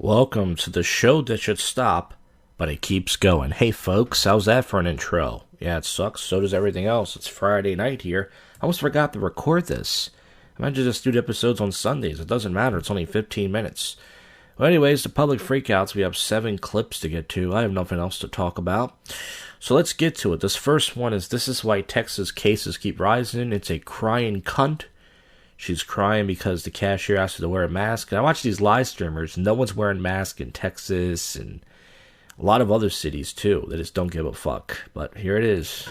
Welcome to the show that should stop, but it keeps going. Hey folks, how's that for an intro? Yeah, it sucks, so does everything else. It's Friday night here. I almost forgot to record this. I might just do the episodes on Sundays. It doesn't matter, it's only 15 minutes. Well, anyways, the public freakouts, we have 7 clips to get to. I have nothing else to talk about. So let's get to it. This first one is, this is why Texas cases keep rising. It's a crying cunt. She's crying because the cashier asked her to wear a mask. And I watch these live streamers. No one's wearing masks in Texas and a lot of other cities, too. They just don't give a fuck. But here it is.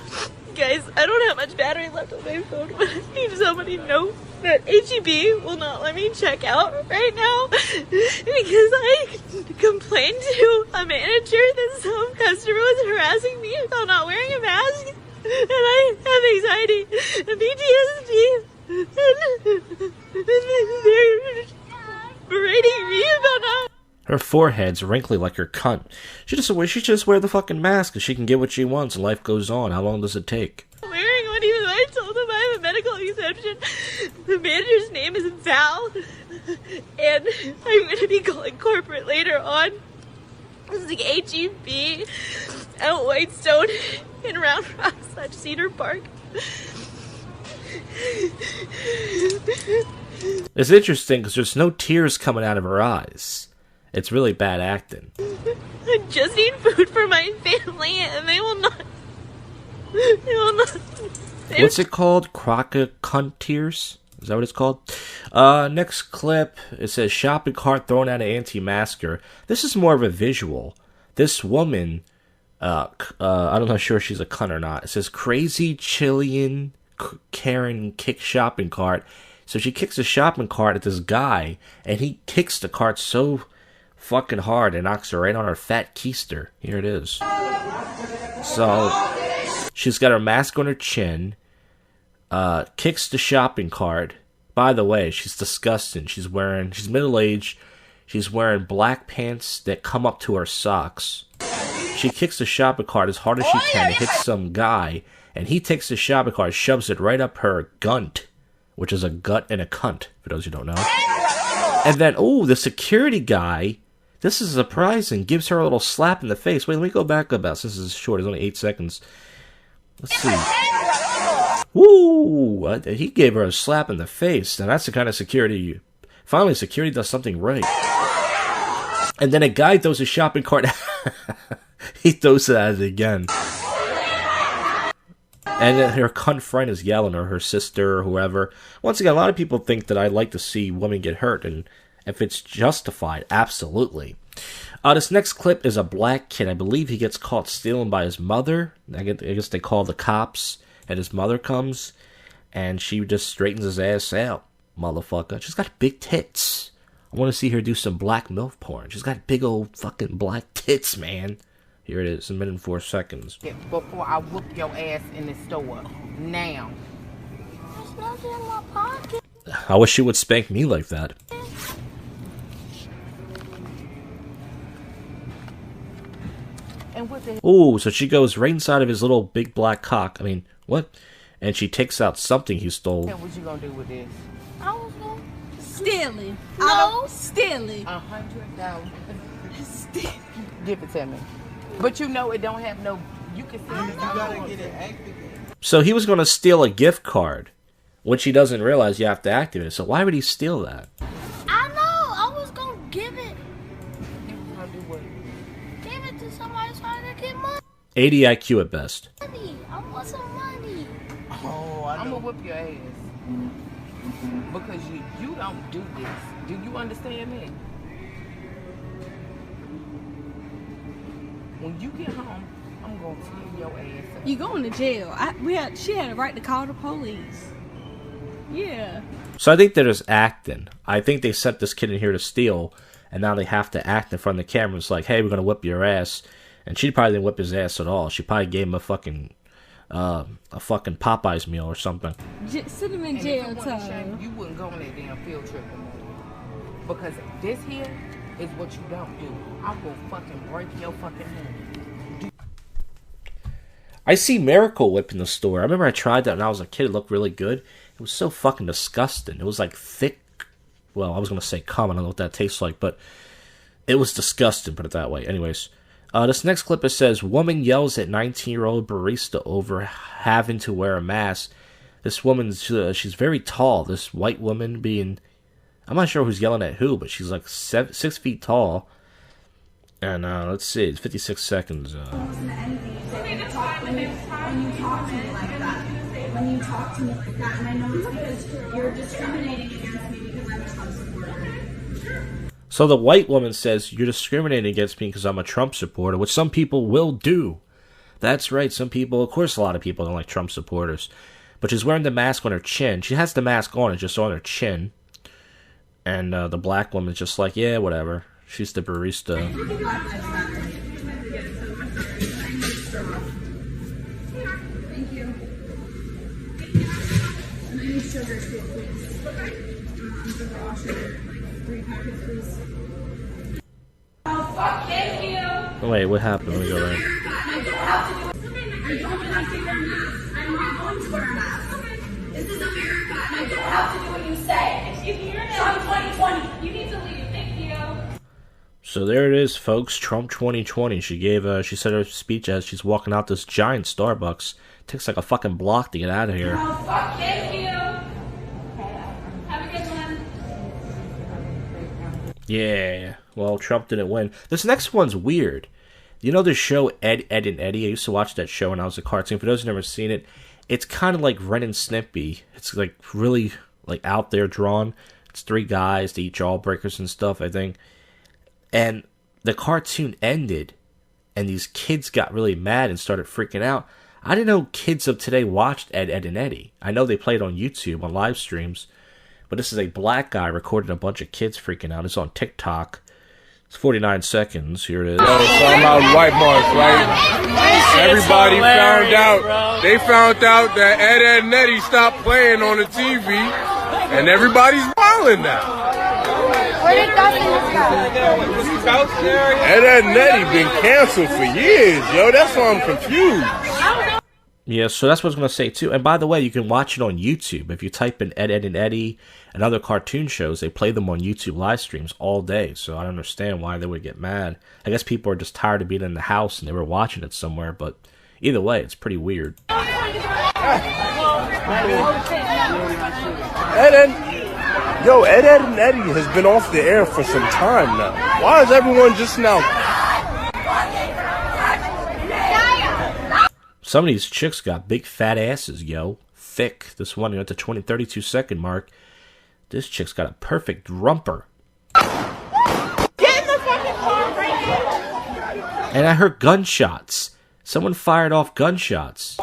Guys, I don't have much battery left on my phone, but I need somebody to know that HEB will not let me check out right now because I complained to a manager that some customer was harassing me about not wearing a mask. And I have anxiety and PTSD. And they're berating me about not. Her forehead's wrinkly like her cunt. She should just wear the fucking mask and she can get what she wants and life goes on. How long does it take? Wearing one, even though I told them I have a medical exemption. The manager's name is Val. And I'm going to be calling corporate later on. This is like HEB at Whitestone in Round Rock / Cedar Park. It's interesting because there's no tears coming out of her eyes. It's really bad acting. I just need food for my family and they will not. What's it called? Crocker cunt tears? Is that what it's called? Next clip, it says shopping cart thrown at an anti-masker. This is more of a visual. This woman, I'm not sure if she's a cunt or not. It says crazy Chilean Karen kick shopping cart. So she kicks the shopping cart at this guy, and he kicks the cart so fucking hard and knocks her right on her fat keister. Here it is. So she's got her mask on her chin, kicks the shopping cart. By the way, she's disgusting. She's middle-aged. She's wearing black pants that come up to her socks. She kicks the shopping cart as hard as she can and hits some guy. And he takes the shopping cart, shoves it right up her gunt, which is a gut and a cunt, for those who don't know. And then, the security guy, this is surprising, gives her a little slap in the face. Wait, let me go back about, since this is short, it's only 8 seconds. Let's see. Woo! He gave her a slap in the face. Now that's the kind of security, finally security does something right. And then a guy throws a shopping cart, he throws it at it again. And then her cunt friend is yelling, or her sister, or whoever. Once again, a lot of people think that I like to see women get hurt, and if it's justified, absolutely. This next clip is a black kid. I believe he gets caught stealing by his mother. I guess they call the cops, and his mother comes, and she just straightens his ass out, motherfucker. She's got big tits. I want to see her do some black MILF porn. She's got big old fucking black tits, man. Here it is, 1 minute and 4 seconds. Before I whoop your ass in the store. Now. There's nothing in my pocket. I wish she would spank me like that. And what the Ooh, so she goes right inside of his little big black cock. I mean, what? And she takes out something he stole. What you gonna do with this? I was going Stealing. No. Stealing. $100. Give it to me. But you know it don't have no. You can see it. You gotta get it activated. So he was going to steal a gift card, which he doesn't realize you have to activate it. So why would he steal that? I know. I was gonna give it. You gonna do what? Give it to somebody so I can get money. 80 IQ at best. I want some money. Oh, I'm gonna whip your ass because you don't do this. Do you understand me? When you get home, I'm gonna tear your ass up. You going to jail. She had a right to call the police. Yeah. So I think they're just acting. I think they sent this kid in here to steal, and now they have to act in front of the camera. It's like, hey, we're going to whip your ass. And she probably didn't whip his ass at all. She probably gave him a fucking Popeyes meal or something. Sit him in And jail, if it wasn't Tom. shame, you wouldn't go on that damn field trip anymore. Because this here is what you don't do. I will fucking break your fucking hand. I see Miracle Whip in the store. I remember I tried that when I was a kid. It looked really good. It was so fucking disgusting. It was like thick. Well, I was going to say cum. I don't know what that tastes like. But It was disgusting, put it that way. Anyways, this next clip, it says, woman yells at 19-year-old barista over having to wear a mask. This woman's, she's very tall. This white woman being, I'm not sure who's yelling at who, but she's like 6 feet tall. And let's see, it's 56 seconds. When you talk to me like that, and I know it's because you're discriminating against me because I'm a Trump supporter. So the white woman says, you're discriminating against me because I'm a Trump supporter, which some people will do. That's right, some people, of course a lot of people don't like Trump supporters. But she's wearing the mask on her chin. She has the mask on, it's just on her chin. And the black woman's just like, yeah, whatever. She's the barista. Thank you. And I need sugar too, please. The raw sugar, like 3 packets, please. Oh, fuck, thank you. Wait, what happened? Let me go there. I don't have to wear a mask. I'm not going to wear a mask. This is America, and I don't have to do what you say. Excuse me, you're Trump 2020. You need to leave. Thank you. So there it is, folks. Trump 2020. She said her speech as she's walking out this giant Starbucks. Takes like a fucking block to get out of here. Oh, fuck, thank you. Have a good one. Yeah. Well, Trump didn't win. This next one's weird. You know the show Ed, Edd and Eddy? I used to watch that show when I was a cartoon. For those who've never seen it, it's kind of like Ren and Snippy. It's like really like out there drawn. It's 3 guys. They eat jawbreakers and stuff, I think. And the cartoon ended, and these kids got really mad and started freaking out. I didn't know kids of today watched Ed, Edd and Eddy. I know they played on YouTube on live streams, but this is a black guy recording a bunch of kids freaking out. It's on TikTok. It's 49 seconds. Here it is. Yo, so I'm out in White Marsh, right? Everybody found out. They found out that Ed, Edd and Eddy stopped playing on the TV, and everybody's wilding now. Where did Dustin go? Ed, Edd and Eddy been canceled for years, yo. That's why I'm confused. Yeah, so that's what I was going to say, too. And by the way, you can watch it on YouTube. If you type in Ed, Edd and Eddy and other cartoon shows, they play them on YouTube live streams all day. So I don't understand why they would get mad. I guess people are just tired of being in the house and they were watching it somewhere. But either way, it's pretty weird. Ed, Edd and Eddy has been off the air for some time now. Why is everyone just now? Some of these chicks got big fat asses, yo. Thick. This one at the 32 second mark. This chick's got a perfect rumper. Get in the fucking car right now! And I heard gunshots. Someone fired off gunshots.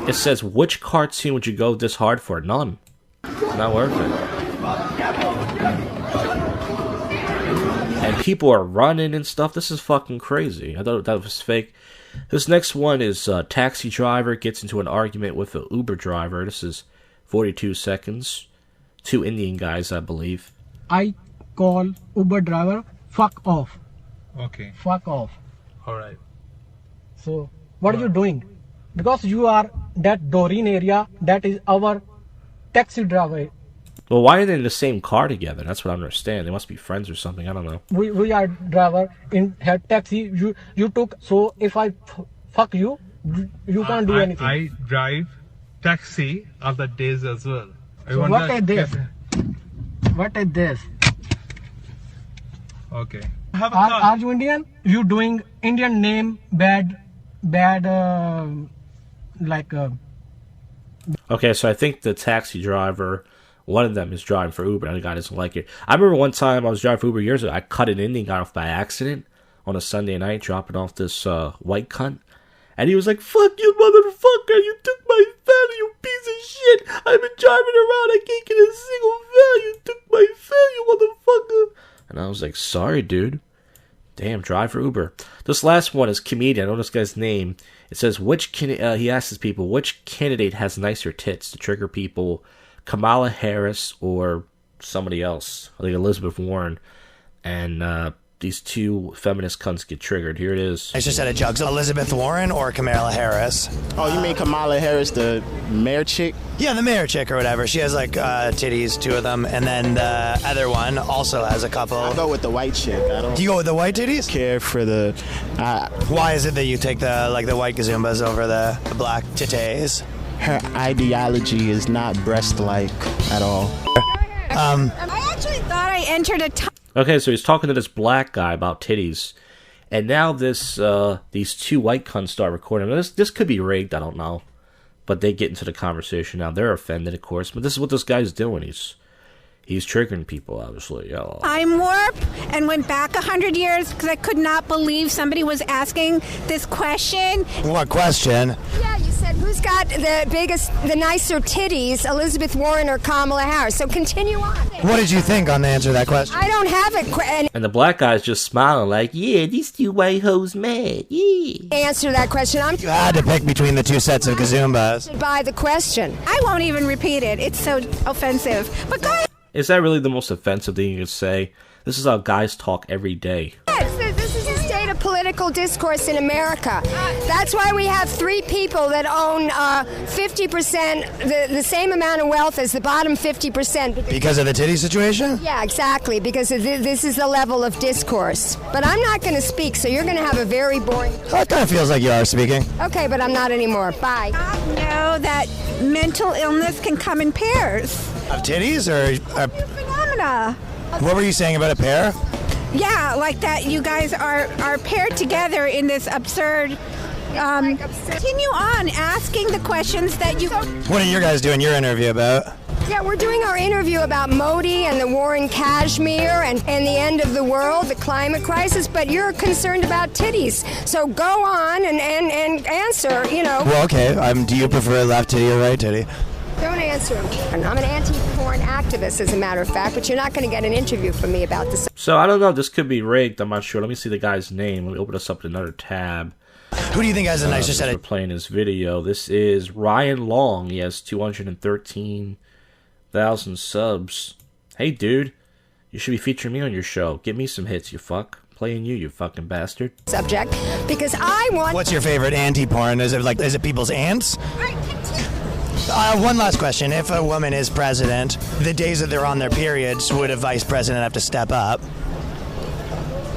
It says, which cartoon would you go this hard for? None. Not worth it. And people are running and stuff. This is fucking crazy. I thought that was fake. This next one is taxi driver gets into an argument with an Uber driver. This is 42 seconds. 2 Indian guys, I believe. I call Uber driver, fuck off. Okay. Fuck off. All right. So, what are you doing? Because you are that Doreen area, that is our taxi driver. Well, why are they in the same car together? That's what I don't understand. They must be friends or something. I don't know. We are driver in head taxi. You took. So if I fuck you, you can't do anything. I drive taxi other days as well. So what is this? What is this? Okay. Are you Indian? You doing Indian name bad, like. Okay, so I think the taxi driver, one of them is driving for Uber, and the guy doesn't like it. I remember one time I was driving for Uber years ago. I cut an Indian guy off by accident on a Sunday night, dropping off this white cunt. And he was like, fuck you, motherfucker. You took my value, you piece of shit. I've been driving around. I can't get a single value. You took my value, motherfucker. And I was like, sorry, dude. Damn, drive for Uber. This last one is comedian. I don't know this guy's name. It says, he asks his people, which candidate has nicer tits to trigger people, Kamala Harris or somebody else, like Elizabeth Warren. And these two feminist cunts get triggered. Here it is. I just said a joke. Elizabeth Warren or Kamala Harris? Oh, you mean Kamala Harris, the mayor chick? Yeah, the mayor chick or whatever. She has like titties, 2 of them, and then the other one also has a couple. I go with the white chick. Do you go with the white titties? Care for the. Why is it that you take the white gazumbas over the black titties? Her ideology is not breast-like at all. I actually thought I entered a. Okay, so he's talking to this black guy about titties, and now these 2 white cunts start recording. Now, this could be rigged, I don't know, but they get into the conversation now. They're offended, of course, but this is what this guy's doing. He's triggering people, obviously. Yeah. Time warp and went back 100 years because I could not believe somebody was asking this question. What question? Yeah, you said who's got the nicer titties, Elizabeth Warren or Kamala Harris? So continue on. What did you think on the answer to that question? I don't have it. And the black guy's just smiling like, yeah, these 2 white hoes mad. Yeah. Answer that question. You had to pick between the 2 sets of gazumbas. By the question. I won't even repeat it. It's so offensive. But go ahead. Is that really the most offensive thing you could say? This is how guys talk every day. This is the state of political discourse in America. That's why we have 3 people that own 50%, the same amount of wealth as the bottom 50%. Because of the titty situation? Yeah, exactly. Because this is the level of discourse. But I'm not going to speak, so you're going to have a very boring... That kind of feels like you are speaking. Okay, but I'm not anymore. Bye. I know that mental illness can come in pairs. Of titties or... Phenomena. What were you saying about a pair? Yeah, like that you guys are paired together in this absurd... Continue on asking the questions that you... What are you guys doing your interview about? Yeah, we're doing our interview about Modi and the war in Kashmir and the end of the world, the climate crisis, but you're concerned about titties. So go on and answer, you know. Well, okay. Do you prefer left titty or right titty? Don't answer him. I'm an anti-porn activist, as a matter of fact, but you're not going to get an interview from me about this. So, I don't know. This could be rigged. I'm not sure. Let me see the guy's name. Let me open this up in another tab. Who do you think has the nicest set of... We're playing his video. This is Ryan Long. He has 213,000 subs. Hey, dude. You should be featuring me on your show. Give me some hits, you fuck. Playing you fucking bastard. Subject, because I want... What's your favorite anti-porn? Is it people's ants? One last question. If a woman is president, the days that they're on their periods, would a vice president have to step up?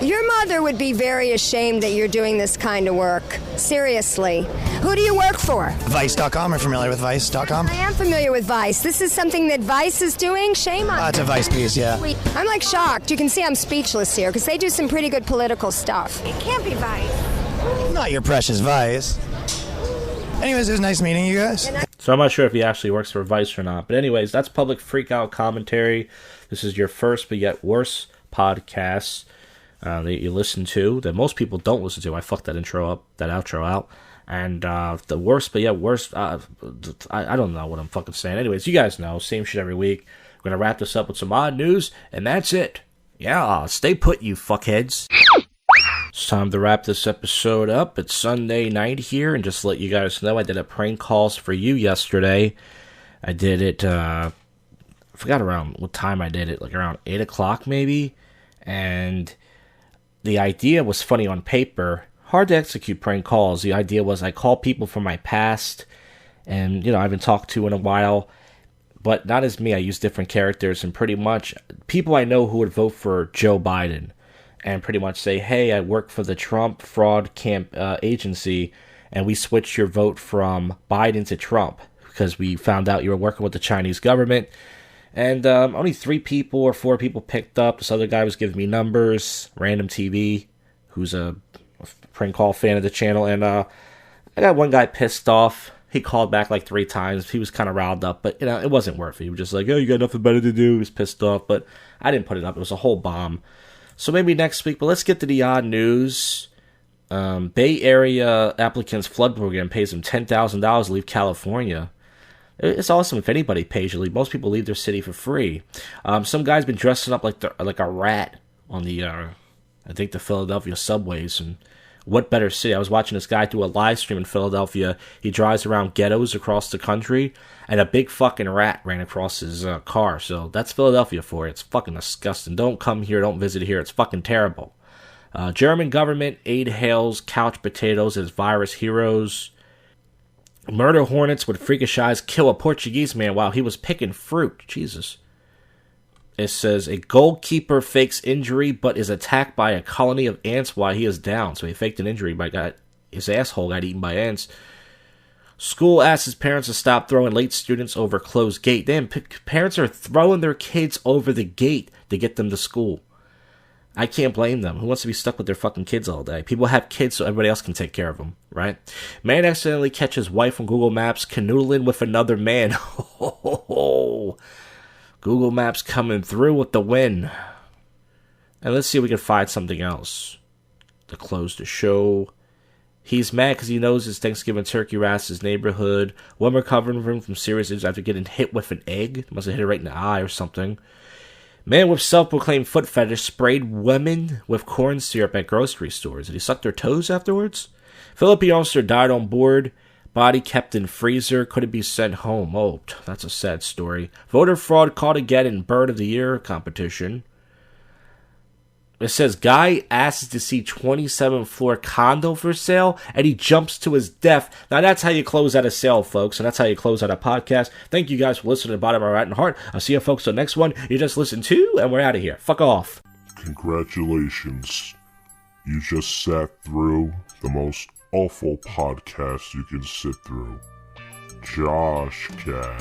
Your mother would be very ashamed that you're doing this kind of work. Seriously. Who do you work for? Vice.com. Are you familiar with Vice.com? I am familiar with Vice. This is something that Vice is doing? Shame on you. It's a Vice piece, yeah. I'm like shocked. You can see I'm speechless here because they do some pretty good political stuff. It can't be Vice. Not your precious Vice. Anyways, it was nice meeting you guys. So I'm not sure if he actually works for Vice or not. But anyways, that's Public Freakout Commentary. This is your first but yet worse podcast that you listen to, that most people don't listen to. I fucked that outro out. And the worst but yet worse, I don't know what I'm fucking saying. Anyways, you guys know, same shit every week. We're going to wrap this up with some odd news, and that's it. Yeah, stay put, you fuckheads. It's time to wrap this episode up. It's Sunday night here, and just to let you guys know, I did a prank calls for you yesterday. I did it, I forgot around what time I did it, like around 8 o'clock maybe, and the idea was funny on paper, hard to execute prank calls. The idea was I call people from my past, and, you know, I haven't talked to in a while, but not as me. I use different characters, and pretty much people I know who would vote for Joe Biden, and pretty much say, hey, I work for the Trump fraud camp agency, and we switched your vote from Biden to Trump because we found out you were working with the Chinese government. And only 3 people or 4 people picked up. This other guy was giving me numbers, Random TV, who's a prank call fan of the channel. And I got one guy pissed off. He called back like 3 times. He was kind of riled up, but, you know, it wasn't worth it. He was just like, oh, you got nothing better to do. He was pissed off, but I didn't put it up. It was a whole bomb. So maybe next week, but let's get to the odd news. Bay Area applicants flood program pays them $10,000 to leave California. It's awesome if anybody pays you to leave. Most people leave their city for free. Some guy's been dressing up like a rat on the, I think, the Philadelphia subways. And what better city? I was watching this guy do a live stream in Philadelphia. He drives around ghettos across the country, and a big fucking rat ran across his car. So that's Philadelphia for you. It's fucking disgusting. Don't come here. Don't visit here. It's fucking terrible. German government aid hails couch potatoes as virus heroes. Murder hornets with freakish eyes kill a Portuguese man while he was picking fruit. Jesus. It says a goalkeeper fakes injury but is attacked by a colony of ants while he is down. So he faked an injury but his asshole got eaten by ants. School asks his parents to stop throwing late students over closed gate. Damn, parents are throwing their kids over the gate to get them to school. I can't blame them. Who wants to be stuck with their fucking kids all day? People have kids so everybody else can take care of them, right? Man accidentally catches wife on Google Maps canoodling with another man. Google Maps coming through with the win. And let's see if we can find something else to close the show. He's mad because he knows his Thanksgiving turkey rats his neighborhood. Woman recovering from serious injuries after getting hit with an egg. Must have hit her right in the eye or something. Man with self-proclaimed foot fetish sprayed women with corn syrup at grocery stores. Did he suck their toes afterwards? Filipino officer died on board. Body kept in freezer. Couldn't be sent home. Oh, that's a sad story. Voter fraud caught again in Bird of the Year competition. It says, guy asks to see 27th floor condo for sale, and he jumps to his death. Now, that's how you close out a sale, folks, and that's how you close out a podcast. Thank you guys for listening to the bottom of my rotten heart. I'll see you folks on the next one. You just listened to, and we're out of here. Fuck off. Congratulations. You just sat through the most awful podcast you can sit through. JoshCast.